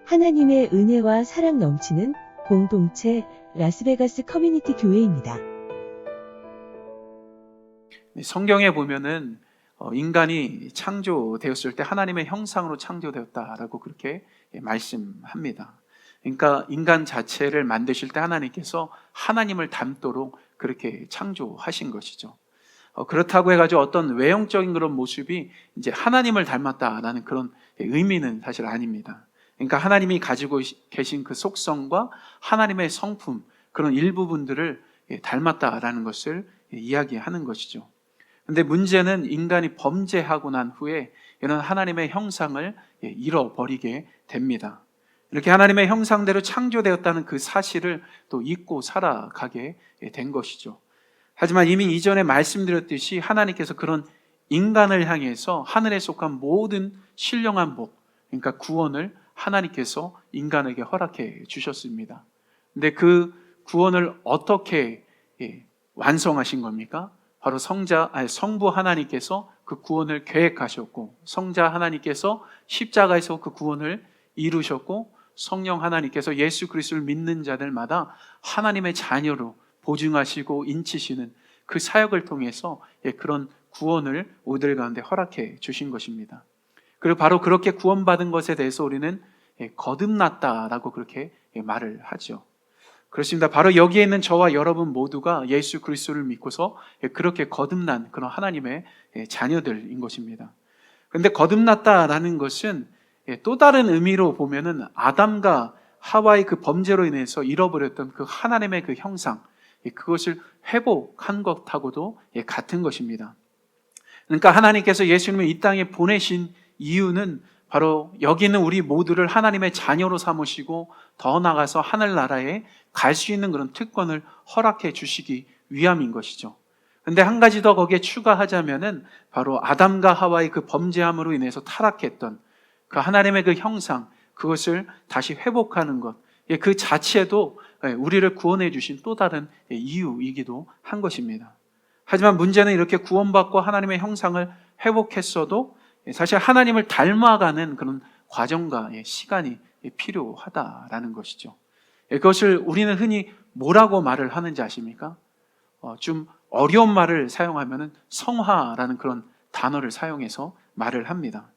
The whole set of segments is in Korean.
하나님의 은혜와 사랑 넘치는 공동체 라스베가스 커뮤니티 교회입니다. 성경에 보면은 인간이 창조되었을 때 하나님의 형상으로 창조되었다라고 그렇게 말씀합니다. 그러니까 인간 자체를 만드실 때 하나님께서 하나님을 닮도록 그렇게 창조하신 것이죠. 그렇다고 해가지고 어떤 외형적인 그런 모습이 이제 하나님을 닮았다라는 그런 의미는 사실 아닙니다. 그러니까 하나님이 가지고 계신 그 속성과 하나님의 성품, 그런 일부분들을 닮았다라는 것을 이야기하는 것이죠. 근데 문제는 인간이 범죄하고 난 후에 이런 하나님의 형상을 잃어버리게 됩니다. 이렇게 하나님의 형상대로 창조되었다는 그 사실을 또 잊고 살아가게 된 것이죠. 하지만 이미 이전에 말씀드렸듯이 하나님께서 그런 인간을 향해서 하늘에 속한 모든 신령한 복, 그러니까 구원을 하나님께서 인간에게 허락해 주셨습니다. 근데 그 구원을 어떻게 완성하신 겁니까? 바로 성부 하나님께서 그 구원을 계획하셨고, 성자 하나님께서 십자가에서 그 구원을 이루셨고, 성령 하나님께서 예수 그리스도를 믿는 자들마다 하나님의 자녀로 보증하시고 인치시는 그 사역을 통해서 그런 구원을 우리들 가운데 허락해 주신 것입니다. 그리고 바로 그렇게 구원받은 것에 대해서 우리는 거듭났다라고 그렇게 말을 하죠. 그렇습니다. 바로 여기에 있는 저와 여러분 모두가 예수 그리스도를 믿고서 그렇게 거듭난 그런 하나님의 자녀들인 것입니다. 그런데 거듭났다라는 것은 또 다른 의미로 보면은 아담과 하와의 그 범죄로 인해서 잃어버렸던 그 하나님의 그 형상, 그것을 회복한 것하고도 같은 것입니다. 그러니까 하나님께서 예수님을 이 땅에 보내신 이유는 바로 여기 있는 우리 모두를 하나님의 자녀로 삼으시고 더 나아가서 하늘나라에 갈 수 있는 그런 특권을 허락해 주시기 위함인 것이죠. 그런데 한 가지 더 거기에 추가하자면은 바로 아담과 하와의 그 범죄함으로 인해서 타락했던 그 하나님의 그 형상, 그것을 다시 회복하는 것, 그 자체도 우리를 구원해 주신 또 다른 이유이기도 한 것입니다. 하지만 문제는 이렇게 구원받고 하나님의 형상을 회복했어도 사실 하나님을 닮아가는 그런 과정과 시간이 필요하다라는 것이죠. 그것을 우리는 흔히 뭐라고 말을 하는지 아십니까? 좀 어려운 말을 사용하면은 성화라는 그런 단어를 사용해서 말을 합니다.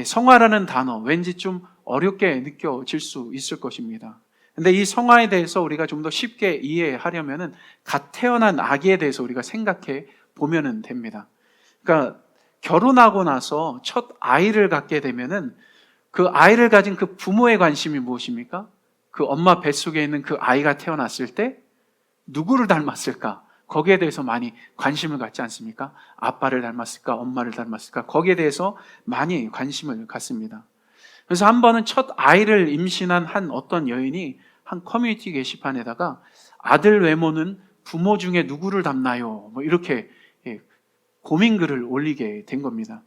성화라는 단어, 왠지 좀 어렵게 느껴질 수 있을 것입니다. 근데 이 성화에 대해서 우리가 좀 더 쉽게 이해하려면은 갓 태어난 아기에 대해서 우리가 생각해 보면은 됩니다. 그러니까 결혼하고 나서 첫 아이를 갖게 되면은 그 아이를 가진 그 부모의 관심이 무엇입니까? 그 엄마 뱃속에 있는 그 아이가 태어났을 때 누구를 닮았을까? 거기에 대해서 많이 관심을 갖지 않습니까? 아빠를 닮았을까? 엄마를 닮았을까? 거기에 대해서 많이 관심을 갖습니다. 그래서 한 번은 첫 아이를 임신한 한 어떤 여인이 한 커뮤니티 게시판에다가 아들 외모는 부모 중에 누구를 닮나요? 뭐 이렇게 고민글을 올리게 된 겁니다.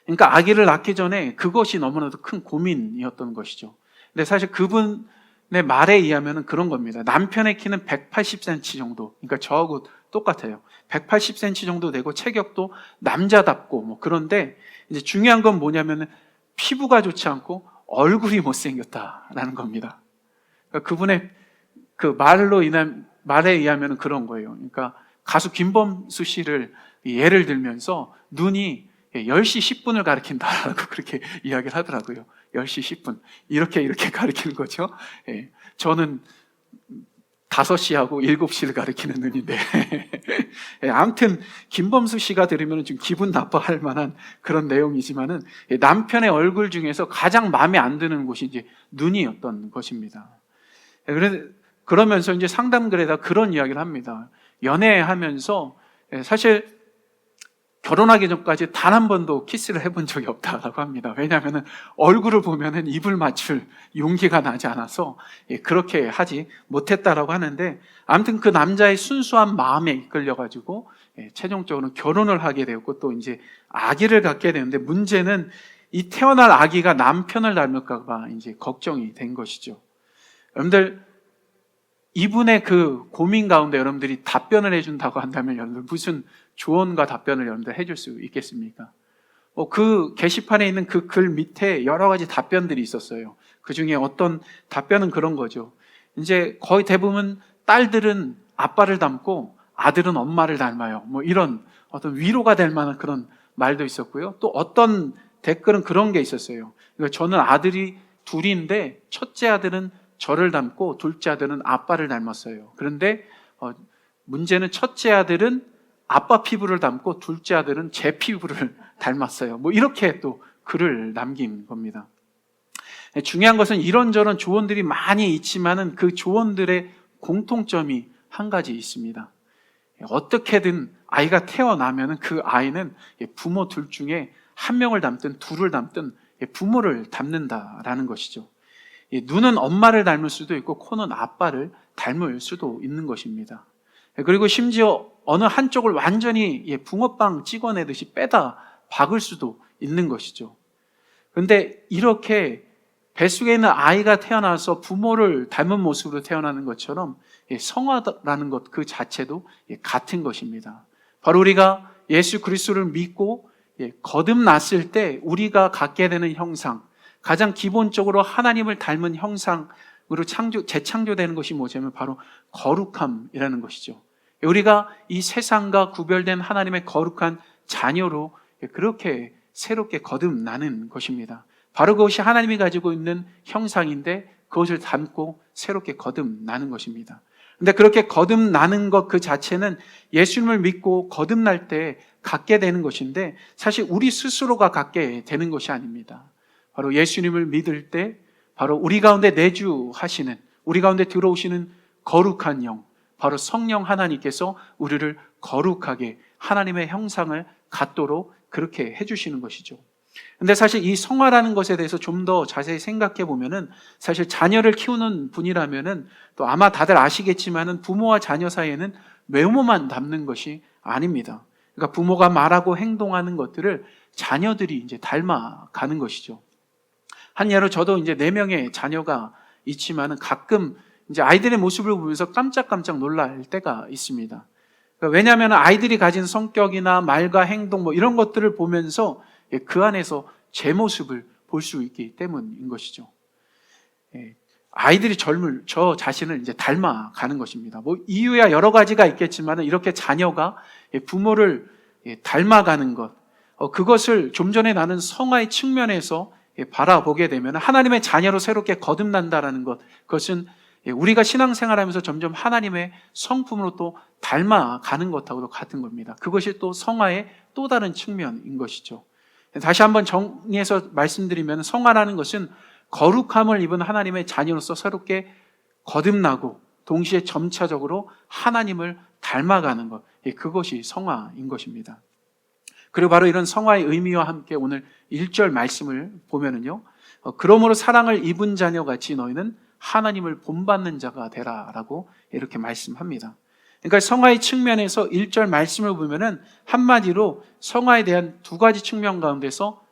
그러니까 아기를 낳기 전에 그것이 너무나도 큰 고민이었던 것이죠. 근데 사실 그분의 말에 의하면 그런 겁니다. 남편의 키는 180cm 정도, 그러니까 저하고 똑같아요. 180cm 정도 되고 체격도 남자답고 뭐 그런데 이제 중요한 건 뭐냐면은 피부가 좋지 않고 얼굴이 못생겼다라는 겁니다. 그러니까 그분의 그 말에 의하면 그런 거예요. 그러니까 가수 김범수 씨를 예를 들면서 눈이 10시 10분을 가리킨다라고 그렇게 이야기를 하더라고요. 10시 10분. 이렇게 가리키는 거죠. 저는 5시하고 7시를 가리키는 눈인데. 아무튼, 김범수 씨가 들으면 좀 기분 나빠할 만한 그런 내용이지만은 남편의 얼굴 중에서 가장 마음에 안 드는 곳이 이제 눈이었던 것입니다. 그러면서 이제 상담글에다 그런 이야기를 합니다. 연애하면서 사실 결혼하기 전까지 단 한 번도 키스를 해본 적이 없다라고 합니다. 왜냐하면 얼굴을 보면은 입을 맞출 용기가 나지 않아서 그렇게 하지 못했다라고 하는데, 아무튼 그 남자의 순수한 마음에 이끌려가지고 최종적으로 결혼을 하게 되었고 또 이제 아기를 갖게 되는데, 문제는 이 태어날 아기가 남편을 닮을까봐 이제 걱정이 된 것이죠. 여러분들, 이분의 그 고민 가운데 여러분들이 답변을 해준다고 한다면 여러분들 무슨 조언과 답변을 여러분들 해줄 수 있겠습니까? 그 게시판에 있는 그 글 밑에 여러 가지 답변들이 있었어요. 그 중에 어떤 답변은 그런 거죠. 이제 거의 대부분 딸들은 아빠를 닮고 아들은 엄마를 닮아요. 이런 어떤 위로가 될 만한 그런 말도 있었고요. 또 어떤 댓글은 그런 게 있었어요. 저는 아들이 둘인데 첫째 아들은 저를 닮고 둘째 아들은 아빠를 닮았어요. 그런데 문제는 첫째 아들은 아빠 피부를 닮고 둘째 아들은 제 피부를 닮았어요. 이렇게 또 글을 남긴 겁니다. 중요한 것은 이런저런 조언들이 많이 있지만은 그 조언들의 공통점이 한 가지 있습니다. 어떻게든 아이가 태어나면은 그 아이는 부모 둘 중에 한 명을 닮든 둘을 닮든 부모를 닮는다라는 것이죠. 눈은 엄마를 닮을 수도 있고 코는 아빠를 닮을 수도 있는 것입니다. 그리고 심지어 어느 한쪽을 완전히 붕어빵 찍어내듯이 빼다 박을 수도 있는 것이죠. 그런데 이렇게 뱃속에 있는 아이가 태어나서 부모를 닮은 모습으로 태어나는 것처럼 성화라는 것 그 자체도 같은 것입니다. 바로 우리가 예수 그리스도를 믿고 거듭났을 때 우리가 갖게 되는 형상, 가장 기본적으로 하나님을 닮은 형상으로 재창조되는 것이 뭐냐면 바로 거룩함이라는 것이죠. 우리가 이 세상과 구별된 하나님의 거룩한 자녀로 그렇게 새롭게 거듭나는 것입니다. 바로 그것이 하나님이 가지고 있는 형상인데 그것을 담고 새롭게 거듭나는 것입니다. 그런데 그렇게 거듭나는 것 그 자체는 예수님을 믿고 거듭날 때 갖게 되는 것인데 사실 우리 스스로가 갖게 되는 것이 아닙니다. 바로 예수님을 믿을 때 바로 우리 가운데 내주하시는, 우리 가운데 들어오시는 거룩한 영, 바로 성령 하나님께서 우리를 거룩하게 하나님의 형상을 갖도록 그렇게 해주시는 것이죠. 근데 사실 이 성화라는 것에 대해서 좀 더 자세히 생각해 보면은 사실 자녀를 키우는 분이라면은 또 아마 다들 아시겠지만은 부모와 자녀 사이에는 외모만 닮는 것이 아닙니다. 그러니까 부모가 말하고 행동하는 것들을 자녀들이 이제 닮아가는 것이죠. 한 예로 저도 이제 4명의 자녀가 있지만은 가끔 이제 아이들의 모습을 보면서 깜짝깜짝 놀랄 때가 있습니다. 그러니까 왜냐하면 아이들이 가진 성격이나 말과 행동 이런 것들을 보면서 그 안에서 제 모습을 볼 수 있기 때문인 것이죠. 아이들이 저 자신을 이제 닮아가는 것입니다. 이유야 여러 가지가 있겠지만 이렇게 자녀가 부모를 닮아가는 것, 그것을 좀 전에 나는 성화의 측면에서 바라보게 되면 하나님의 자녀로 새롭게 거듭난다라는 것, 그것은 우리가 신앙생활하면서 점점 하나님의 성품으로 또 닮아가는 것하고도 같은 겁니다. 그것이 또 성화의 또 다른 측면인 것이죠. 다시 한번 정리해서 말씀드리면 성화라는 것은 거룩함을 입은 하나님의 자녀로서 새롭게 거듭나고 동시에 점차적으로 하나님을 닮아가는 것, 그것이 성화인 것입니다. 그리고 바로 이런 성화의 의미와 함께 오늘 1절 말씀을 보면은요, 그러므로 사랑을 입은 자녀같이 너희는 하나님을 본받는 자가 되라라고 이렇게 말씀합니다. 그러니까 성화의 측면에서 1절 말씀을 보면은 한마디로 성화에 대한 두 가지 측면 가운데서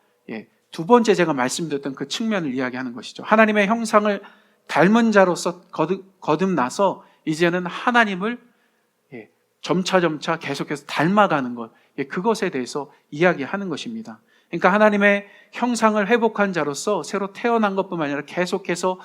두 번째 제가 말씀드렸던 그 측면을 이야기하는 것이죠. 하나님의 형상을 닮은 자로서 거듭나서 이제는 하나님을 점차 계속해서 닮아가는 것, 그것에 대해서 이야기하는 것입니다. 그러니까 하나님의 형상을 회복한 자로서 새로 태어난 것뿐만 아니라 계속해서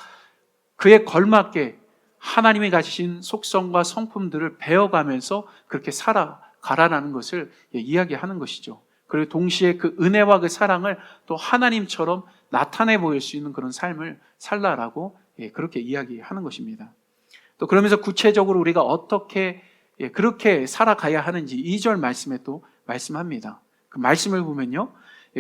그에 걸맞게 하나님이 가지신 속성과 성품들을 배워가면서 그렇게 살아가라는 것을 이야기하는 것이죠. 그리고 동시에 그 은혜와 그 사랑을 또 하나님처럼 나타내 보일 수 있는 그런 삶을 살라라고 그렇게 이야기하는 것입니다. 또 그러면서 구체적으로 우리가 어떻게 그렇게 살아가야 하는지 2절 말씀에 또 말씀합니다. 그 말씀을 보면요,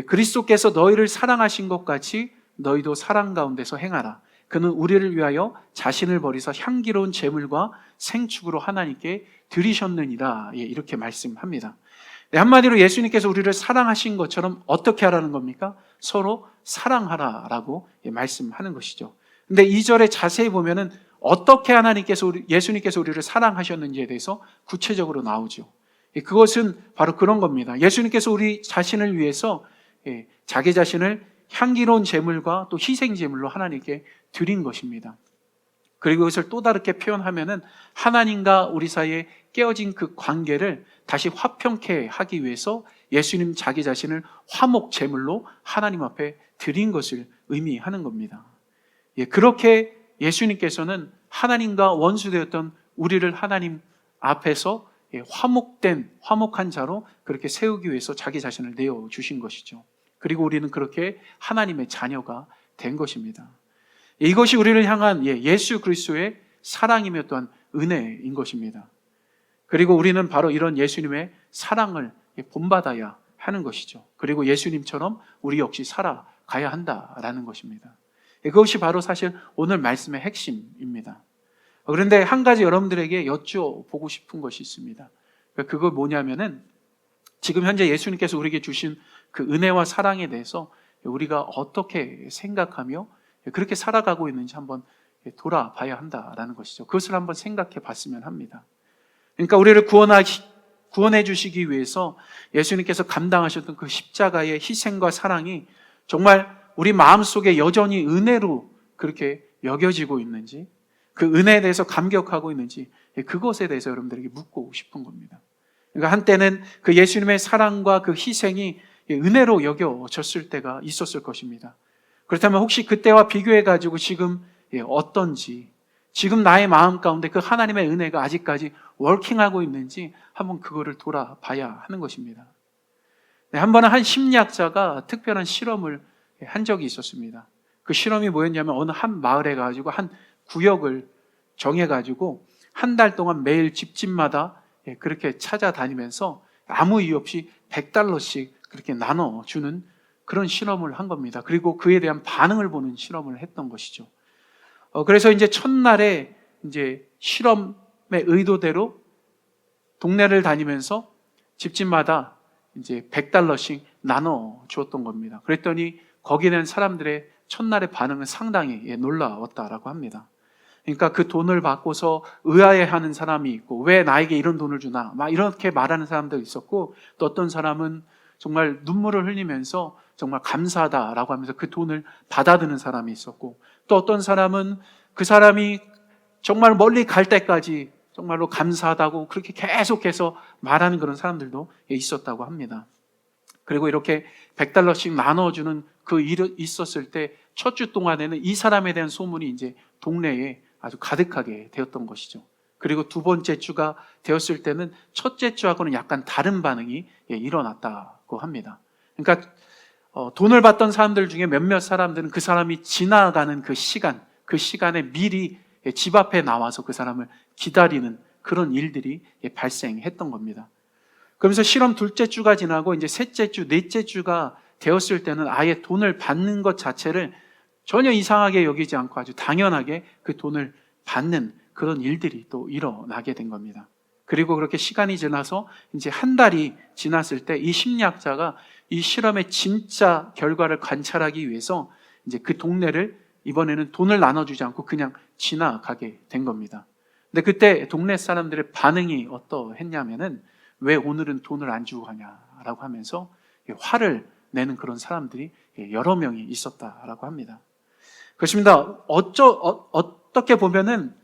그리스도께서 너희를 사랑하신 것 같이 너희도 사랑 가운데서 행하라. 그는 우리를 위하여 자신을 버리사 향기로운 제물과 생축으로 하나님께 드리셨느니라. 이렇게 말씀합니다. 한마디로 예수님께서 우리를 사랑하신 것처럼 어떻게 하라는 겁니까? 서로 사랑하라라고 말씀하는 것이죠. 근데 2절에 자세히 보면은 어떻게 예수님께서 우리를 사랑하셨는지에 대해서 구체적으로 나오죠. 그것은 바로 그런 겁니다. 예수님께서 우리 자신을 위해서 자기 자신을 향기로운 제물과 또 희생 제물로 하나님께 드린 것입니다. 그리고 그것을 또 다르게 표현하면은 하나님과 우리 사이에 깨어진 그 관계를 다시 화평케 하기 위해서 예수님 자기 자신을 화목 제물로 하나님 앞에 드린 것을 의미하는 겁니다. 그렇게 예수님께서는 하나님과 원수되었던 우리를 하나님 앞에서 화목한 자로 그렇게 세우기 위해서 자기 자신을 내어주신 것이죠. 그리고 우리는 그렇게 하나님의 자녀가 된 것입니다. 이것이 우리를 향한 예수 그리스도의 사랑이며 또한 은혜인 것입니다. 그리고 우리는 바로 이런 예수님의 사랑을 본받아야 하는 것이죠. 그리고 예수님처럼 우리 역시 살아가야 한다라는 것입니다. 그것이 바로 사실 오늘 말씀의 핵심입니다. 그런데 한 가지 여러분들에게 여쭤보고 싶은 것이 있습니다. 그거 뭐냐면은 지금 현재 예수님께서 우리에게 주신 그 은혜와 사랑에 대해서 우리가 어떻게 생각하며 그렇게 살아가고 있는지 한번 돌아봐야 한다라는 것이죠. 그것을 한번 생각해 봤으면 합니다. 그러니까 우리를 구원해 주시기 위해서 예수님께서 감당하셨던 그 십자가의 희생과 사랑이 정말 우리 마음속에 여전히 은혜로 그렇게 여겨지고 있는지, 그 은혜에 대해서 감격하고 있는지, 그것에 대해서 여러분들에게 묻고 싶은 겁니다. 그러니까 한때는 그 예수님의 사랑과 그 희생이 은혜로 여겨졌을 때가 있었을 것입니다. 그렇다면 혹시 그때와 비교해가지고 지금 어떤지, 지금 나의 마음 가운데 그 하나님의 은혜가 아직까지 워킹하고 있는지 한번 그거를 돌아봐야 하는 것입니다. 한 번은 한 심리학자가 특별한 실험을 한 적이 있었습니다. 그 실험이 뭐였냐면 어느 한 마을에 가지고 한 구역을 정해가지고 한 달 동안 매일 집집마다 그렇게 찾아다니면서 아무 이유 없이 $100씩 그렇게 나눠주는 그런 실험을 한 겁니다. 그리고 그에 대한 반응을 보는 실험을 했던 것이죠. 그래서 이제 첫날에 이제 실험의 의도대로 동네를 다니면서 집집마다 이제 $100씩 나눠 주었던 겁니다. 그랬더니 거기에 대한 사람들의 첫날의 반응은 상당히 놀라웠다라고 합니다. 그러니까 그 돈을 받고서 의아해하는 사람이 있고 왜 나에게 이런 돈을 주나 막 이렇게 말하는 사람도 있었고, 또 어떤 사람은 정말 눈물을 흘리면서 정말 감사하다라고 하면서 그 돈을 받아드는 사람이 있었고, 또 어떤 사람은 그 사람이 정말 멀리 갈 때까지 정말로 감사하다고 그렇게 계속해서 말하는 그런 사람들도 있었다고 합니다. 그리고 이렇게 $100씩 나눠주는 그 일이 있었을 때 첫 주 동안에는 이 사람에 대한 소문이 이제 동네에 아주 가득하게 되었던 것이죠. 그리고 두 번째 주가 되었을 때는 첫째 주하고는 약간 다른 반응이 일어났다고 합니다. 그러니까 돈을 받던 사람들 중에 몇몇 사람들은 그 사람이 지나가는 그 시간에 미리 집 앞에 나와서 그 사람을 기다리는 그런 일들이 발생했던 겁니다. 그러면서 실험 둘째 주가 지나고 이제 셋째 주, 넷째 주가 되었을 때는 아예 돈을 받는 것 자체를 전혀 이상하게 여기지 않고 아주 당연하게 그 돈을 받는 그런 일들이 또 일어나게 된 겁니다. 그리고 그렇게 시간이 지나서 이제 한 달이 지났을 때 이 심리학자가 이 실험의 진짜 결과를 관찰하기 위해서 이제 그 동네를 이번에는 돈을 나눠주지 않고 그냥 지나가게 된 겁니다. 근데 그때 동네 사람들의 반응이 어떠했냐면은 왜 오늘은 돈을 안 주고 가냐라고 하면서 화를 내는 그런 사람들이 여러 명이 있었다라고 합니다. 그렇습니다. 어떻게 보면은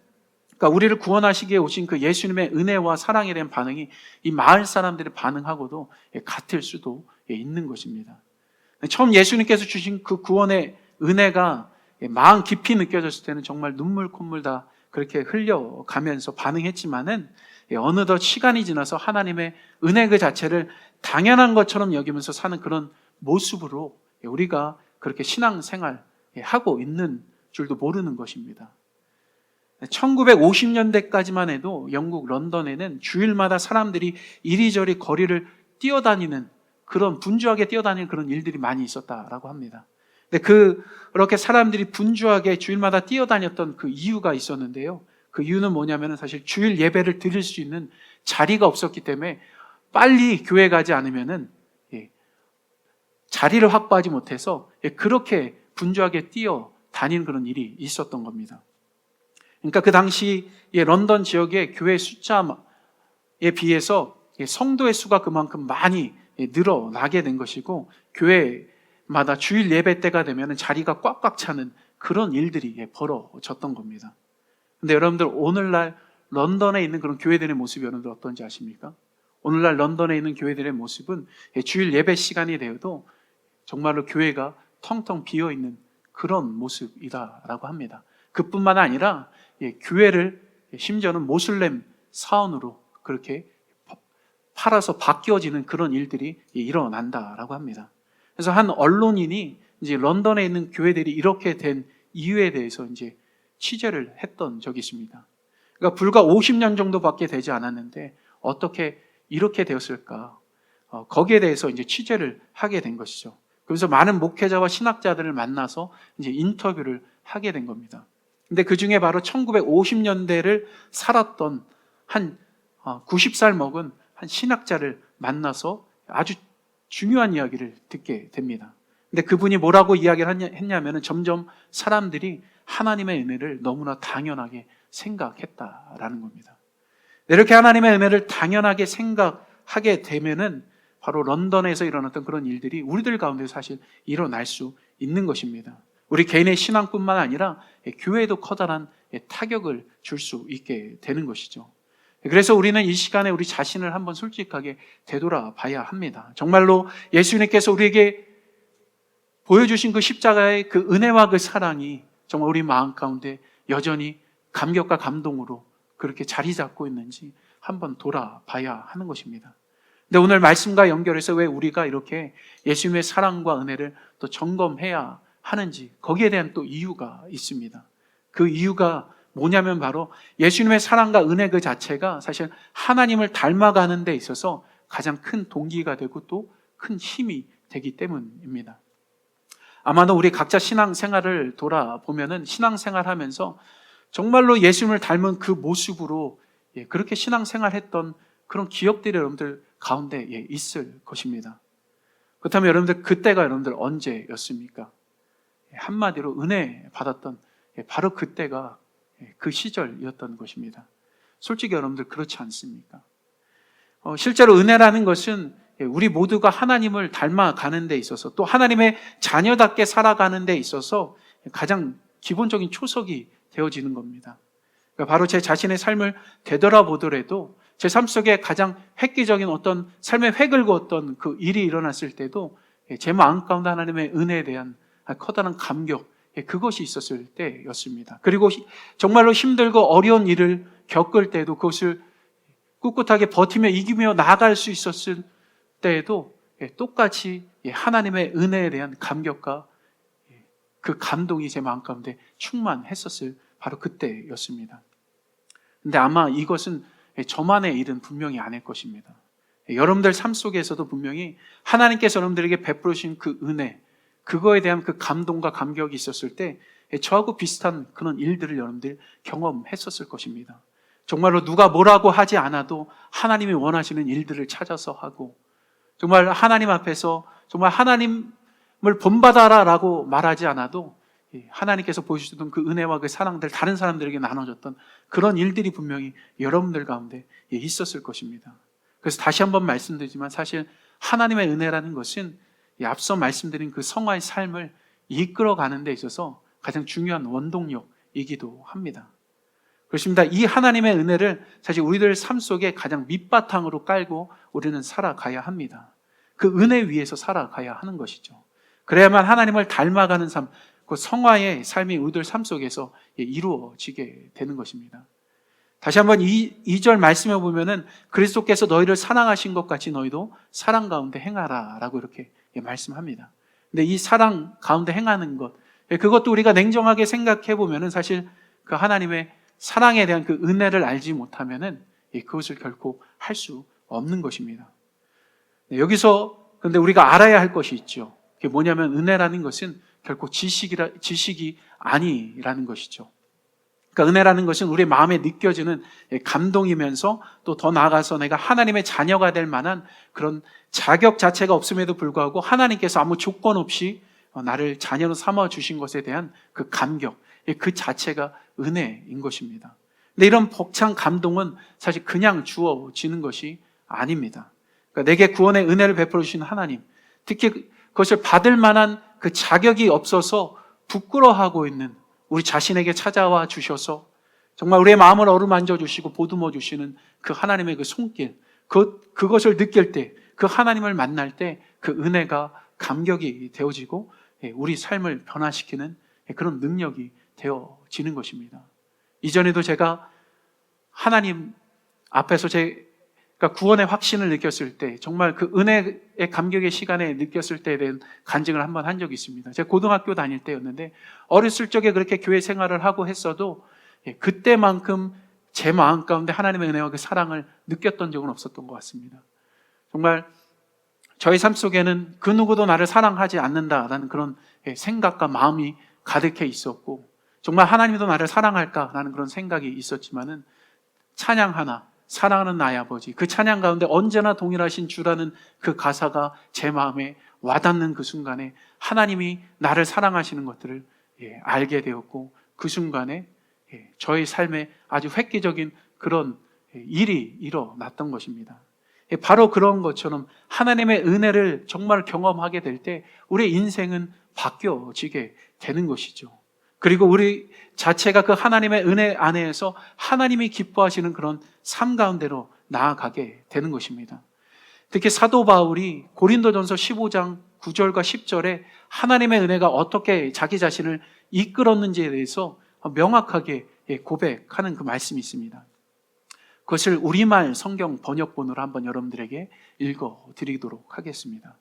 그러니까 우리를 구원하시기에 오신 그 예수님의 은혜와 사랑에 대한 반응이 이 마을 사람들의 반응하고도 같을 수도 있는 것입니다. 처음 예수님께서 주신 그 구원의 은혜가 마음 깊이 느껴졌을 때는 정말 눈물 콧물 다 그렇게 흘려가면서 반응했지만은 어느덧 시간이 지나서 하나님의 은혜 그 자체를 당연한 것처럼 여기면서 사는 그런 모습으로 우리가 그렇게 신앙생활하고 있는 줄도 모르는 것입니다. 1950년대까지만 해도 영국 런던에는 주일마다 사람들이 이리저리 거리를 뛰어다니는 그런 분주하게 뛰어다니는 그런 일들이 많이 있었다라고 합니다. 근데 그렇게 사람들이 분주하게 주일마다 뛰어다녔던 그 이유가 있었는데요. 그 이유는 뭐냐면 사실 주일 예배를 드릴 수 있는 자리가 없었기 때문에 빨리 교회 가지 않으면은 자리를 확보하지 못해서 그렇게 분주하게 뛰어다니는 그런 일이 있었던 겁니다. 그러니까 그 당시 런던 지역의 교회 숫자에 비해서 성도의 수가 그만큼 많이 늘어나게 된 것이고, 교회마다 주일 예배 때가 되면 자리가 꽉꽉 차는 그런 일들이 벌어졌던 겁니다. 근데 여러분들 오늘날 런던에 있는 그런 교회들의 모습이 여러분들 어떤지 아십니까? 오늘날 런던에 있는 교회들의 모습은 주일 예배 시간이 되어도 정말로 교회가 텅텅 비어있는 그런 모습이다라고 합니다. 그뿐만 아니라 교회를 심지어는 모슬렘 사원으로 그렇게 팔아서 바뀌어지는 그런 일들이 일어난다라고 합니다. 그래서 한 언론인이 이제 런던에 있는 교회들이 이렇게 된 이유에 대해서 이제 취재를 했던 적이 있습니다. 그러니까 불과 50년 정도밖에 되지 않았는데 어떻게 이렇게 되었을까? 거기에 대해서 이제 취재를 하게 된 것이죠. 그래서 많은 목회자와 신학자들을 만나서 이제 인터뷰를 하게 된 겁니다. 근데 그 중에 바로 1950년대를 살았던 한 90살 먹은 한 신학자를 만나서 아주 중요한 이야기를 듣게 됩니다. 근데 그분이 뭐라고 이야기를 했냐면은 점점 사람들이 하나님의 은혜를 너무나 당연하게 생각했다라는 겁니다. 이렇게 하나님의 은혜를 당연하게 생각하게 되면은 바로 런던에서 일어났던 그런 일들이 우리들 가운데 사실 일어날 수 있는 것입니다. 우리 개인의 신앙뿐만 아니라 교회에도 커다란 타격을 줄 수 있게 되는 것이죠. 그래서 우리는 이 시간에 우리 자신을 한번 솔직하게 되돌아봐야 합니다. 정말로 예수님께서 우리에게 보여주신 그 십자가의 그 은혜와 그 사랑이 정말 우리 마음 가운데 여전히 감격과 감동으로 그렇게 자리 잡고 있는지 한번 돌아봐야 하는 것입니다. 근데 오늘 말씀과 연결해서 왜 우리가 이렇게 예수님의 사랑과 은혜를 또 점검해야 하는지 거기에 대한 또 이유가 있습니다. 그 이유가 뭐냐면 바로 예수님의 사랑과 은혜 그 자체가 사실 하나님을 닮아가는 데 있어서 가장 큰 동기가 되고 또 큰 힘이 되기 때문입니다. 아마도 우리 각자 신앙생활을 돌아보면은 신앙생활하면서 정말로 예수님을 닮은 그 모습으로 그렇게 신앙생활했던 그런 기억들이 여러분들 가운데 있을 것입니다. 그렇다면 여러분들 그때가 여러분들 언제였습니까? 한마디로 은혜 받았던 바로 그때가 그 시절이었던 것입니다. 솔직히 여러분들 그렇지 않습니까? 실제로 은혜라는 것은 우리 모두가 하나님을 닮아가는 데 있어서 또 하나님의 자녀답게 살아가는 데 있어서 가장 기본적인 초석이 되어지는 겁니다. 그러니까 바로 제 자신의 삶을 되돌아보더라도 제 삶 속에 가장 획기적인 어떤 삶의 획을 그었던 그 일이 일어났을 때도 제 마음 가운데 하나님의 은혜에 대한 커다란 감격, 그것이 있었을 때였습니다. 그리고 정말로 힘들고 어려운 일을 겪을 때도 그것을 꿋꿋하게 버티며 이기며 나아갈 수 있었을 때에도 똑같이 하나님의 은혜에 대한 감격과 그 감동이 제 마음 가운데 충만했었을 바로 그때였습니다. 근데 아마 이것은 저만의 일은 분명히 아닐 것입니다. 여러분들 삶 속에서도 분명히 하나님께서 여러분들에게 베풀으신 그 은혜, 그거에 대한 그 감동과 감격이 있었을 때 저하고 비슷한 그런 일들을 여러분들 경험했었을 것입니다. 정말로 누가 뭐라고 하지 않아도 하나님이 원하시는 일들을 찾아서 하고 정말 하나님 앞에서 정말 하나님을 본받아라라고 말하지 않아도 하나님께서 보여주셨던 그 은혜와 그 사랑들 다른 사람들에게 나눠줬던 그런 일들이 분명히 여러분들 가운데 있었을 것입니다. 그래서 다시 한번 말씀드리지만 사실 하나님의 은혜라는 것은 앞서 말씀드린 그 성화의 삶을 이끌어가는 데 있어서 가장 중요한 원동력이기도 합니다. 그렇습니다. 이 하나님의 은혜를 사실 우리들 삶 속에 가장 밑바탕으로 깔고 우리는 살아가야 합니다. 그 은혜 위에서 살아가야 하는 것이죠. 그래야만 하나님을 닮아가는 삶, 그 성화의 삶이 우리들 삶 속에서 이루어지게 되는 것입니다. 다시 한번 2절 말씀해 보면은 그리스도께서 너희를 사랑하신 것 같이 너희도 사랑 가운데 행하라 라고 이렇게 말씀합니다. 근데 이 사랑 가운데 행하는 것, 그것도 우리가 냉정하게 생각해 보면은 사실 그 하나님의 사랑에 대한 그 은혜를 알지 못하면은 그것을 결코 할 수 없는 것입니다. 여기서 근데 우리가 알아야 할 것이 있죠. 그게 뭐냐면 은혜라는 것은 결코 지식이 아니라는 것이죠. 그러니까 은혜라는 것은 우리 마음에 느껴지는 감동이면서 또 더 나아가서 내가 하나님의 자녀가 될 만한 그런 자격 자체가 없음에도 불구하고 하나님께서 아무 조건 없이 나를 자녀로 삼아 주신 것에 대한 그 감격, 그 자체가 은혜인 것입니다. 근데 이런 벅찬 감동은 사실 그냥 주어지는 것이 아닙니다. 그러니까 내게 구원의 은혜를 베풀어 주신 하나님, 특히 그것을 받을 만한 그 자격이 없어서 부끄러워하고 있는 우리 자신에게 찾아와 주셔서 정말 우리의 마음을 어루만져 주시고 보듬어 주시는 그 하나님의 그 손길, 그것을 느낄 때, 그 하나님을 만날 때 그 은혜가 감격이 되어지고 우리 삶을 변화시키는 그런 능력이 되어지는 것입니다. 이전에도 제가 하나님 앞에서 제가 구원의 확신을 느꼈을 때, 정말 그 은혜의 감격의 시간에 느꼈을 때에 대한 간증을 한번 한 적이 있습니다. 제가 고등학교 다닐 때였는데, 어렸을 적에 그렇게 교회 생활을 하고 했어도 그때만큼 제 마음 가운데 하나님의 은혜와 그 사랑을 느꼈던 적은 없었던 것 같습니다. 정말 저의 삶 속에는 그 누구도 나를 사랑하지 않는다라는 그런 생각과 마음이 가득해 있었고, 정말 하나님도 나를 사랑할까라는 그런 생각이 있었지만은, 찬양하나 사랑하는 나의 아버지, 그 찬양 가운데 언제나 동일하신 주라는 그 가사가 제 마음에 와닿는 그 순간에 하나님이 나를 사랑하시는 것들을 알게 되었고, 그 순간에 저의 삶에 아주 획기적인 그런 일이 일어났던 것입니다. 바로 그런 것처럼 하나님의 은혜를 정말 경험하게 될 때 우리의 인생은 바뀌어지게 되는 것이죠. 그리고 우리 자체가 그 하나님의 은혜 안에서 하나님이 기뻐하시는 그런 삶 가운데로 나아가게 되는 것입니다. 특히 사도 바울이 고린도전서 15장 9절과 10절에 하나님의 은혜가 어떻게 자기 자신을 이끌었는지에 대해서 명확하게 고백하는 그 말씀이 있습니다. 그것을 우리말 성경 번역본으로 한번 여러분들에게 읽어드리도록 하겠습니다.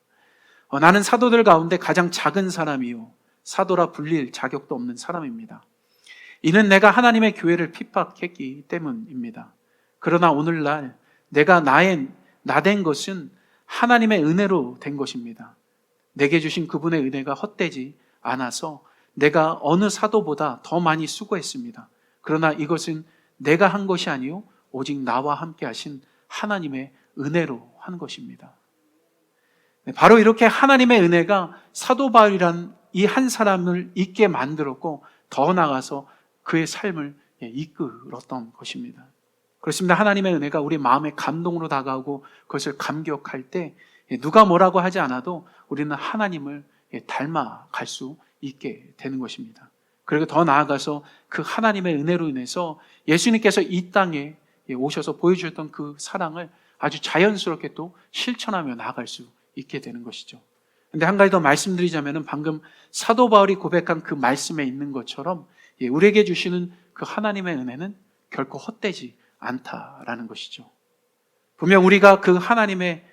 나는 사도들 가운데 가장 작은 사람이요 사도라 불릴 자격도 없는 사람입니다. 이는 내가 하나님의 교회를 핍박했기 때문입니다. 그러나 오늘날 내가 나된 것은 하나님의 은혜로 된 것입니다. 내게 주신 그분의 은혜가 헛되지 않아서 내가 어느 사도보다 더 많이 수고했습니다. 그러나 이것은 내가 한 것이 아니요 오직 나와 함께 하신 하나님의 은혜로 한 것입니다. 바로 이렇게 하나님의 은혜가 사도 바울이란 이 한 사람을 있게 만들었고, 더 나아가서 그의 삶을 이끌었던 것입니다. 그렇습니다. 하나님의 은혜가 우리 마음의 감동으로 다가오고 그것을 감격할 때 누가 뭐라고 하지 않아도 우리는 하나님을 닮아갈 수 있게 되는 것입니다. 그리고 더 나아가서 그 하나님의 은혜로 인해서 예수님께서 이 땅에 오셔서 보여주셨던 그 사랑을 아주 자연스럽게 또 실천하며 나아갈 수 있게 되는 것이죠. 근데 한 가지 더 말씀드리자면, 방금 사도 바울이 고백한 그 말씀에 있는 것처럼 우리에게 주시는 그 하나님의 은혜는 결코 헛되지 않다라는 것이죠. 분명 우리가 그 하나님의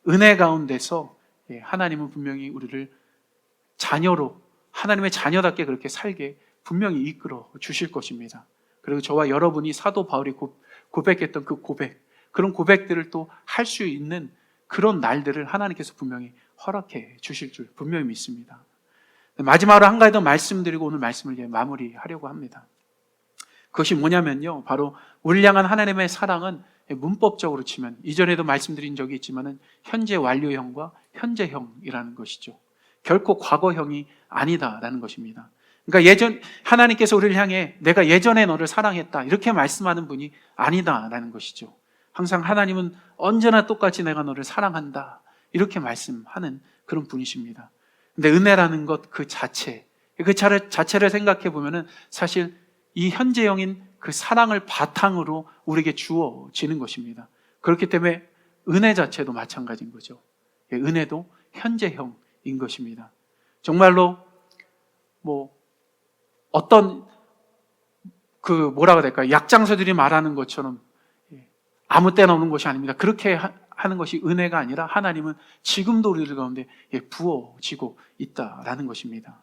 은혜 가운데서 하나님은 분명히 우리를 자녀로, 하나님의 자녀답게 그렇게 살게 분명히 이끌어 주실 것입니다. 그리고 저와 여러분이 사도 바울이 고백했던 그 그런 고백들을 또 할 수 있는 그런 날들을 하나님께서 분명히 허락해 주실 줄 분명히 믿습니다. 마지막으로 한 가지 더 말씀드리고 오늘 말씀을 마무리하려고 합니다. 그것이 뭐냐면요, 바로 우리를 향한 하나님의 사랑은 문법적으로 치면, 이전에도 말씀드린 적이 있지만 현재 완료형과 현재형이라는 것이죠. 결코 과거형이 아니다라는 것입니다. 그러니까 하나님께서 우리를 향해 내가 예전에 너를 사랑했다 이렇게 말씀하는 분이 아니다라는 것이죠. 항상 하나님은 언제나 똑같이 내가 너를 사랑한다 이렇게 말씀하는 그런 분이십니다. 근데 은혜라는 것 그 자체를 생각해 보면은 사실 이 현재형인 그 사랑을 바탕으로 우리에게 주어지는 것입니다. 그렇기 때문에 은혜 자체도 마찬가지인 거죠. 은혜도 현재형인 것입니다. 정말로 어떤 뭐라고 해야 될까요? 약장서들이 말하는 것처럼 아무 때나 오는 것이 아닙니다. 그렇게 하는 것이 은혜가 아니라 하나님은 지금도 우리들 가운데 부어지고 있다라는 것입니다.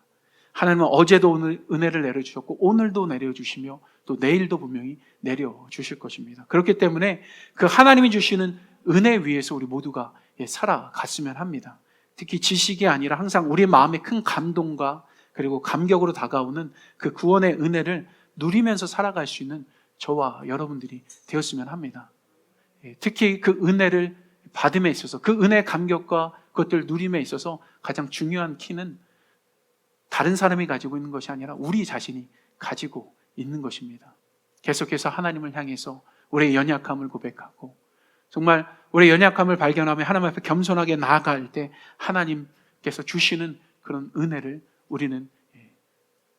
하나님은 어제도 오늘 은혜를 내려주셨고 오늘도 내려주시며 또 내일도 분명히 내려주실 것입니다. 그렇기 때문에 그 하나님이 주시는 은혜 위에서 우리 모두가 살아갔으면 합니다. 특히 지식이 아니라 항상 우리 마음에 큰 감동과 그리고 감격으로 다가오는 그 구원의 은혜를 누리면서 살아갈 수 있는 저와 여러분들이 되었으면 합니다. 특히 그 은혜를 받음에 있어서 그 은혜의 감격과 그것들 누림에 있어서 가장 중요한 키는 다른 사람이 가지고 있는 것이 아니라 우리 자신이 가지고 있는 것입니다. 계속해서 하나님을 향해서 우리의 연약함을 고백하고 정말 우리의 연약함을 발견하며 하나님 앞에 겸손하게 나아갈 때 하나님께서 주시는 그런 은혜를 우리는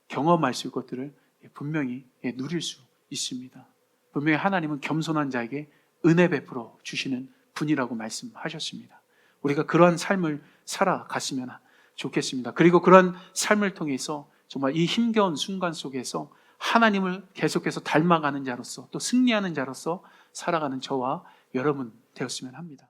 경험할 수 있는 것들을 분명히 누릴 수 있습니다. 분명히 하나님은 겸손한 자에게 은혜 베풀어 주시는 분이라고 말씀하셨습니다. 우리가 그러한 삶을 살아갔으면 좋겠습니다. 그리고 그런 삶을 통해서 정말 이 힘겨운 순간 속에서 하나님을 계속해서 닮아가는 자로서 또 승리하는 자로서 살아가는 저와 여러분 되었으면 합니다.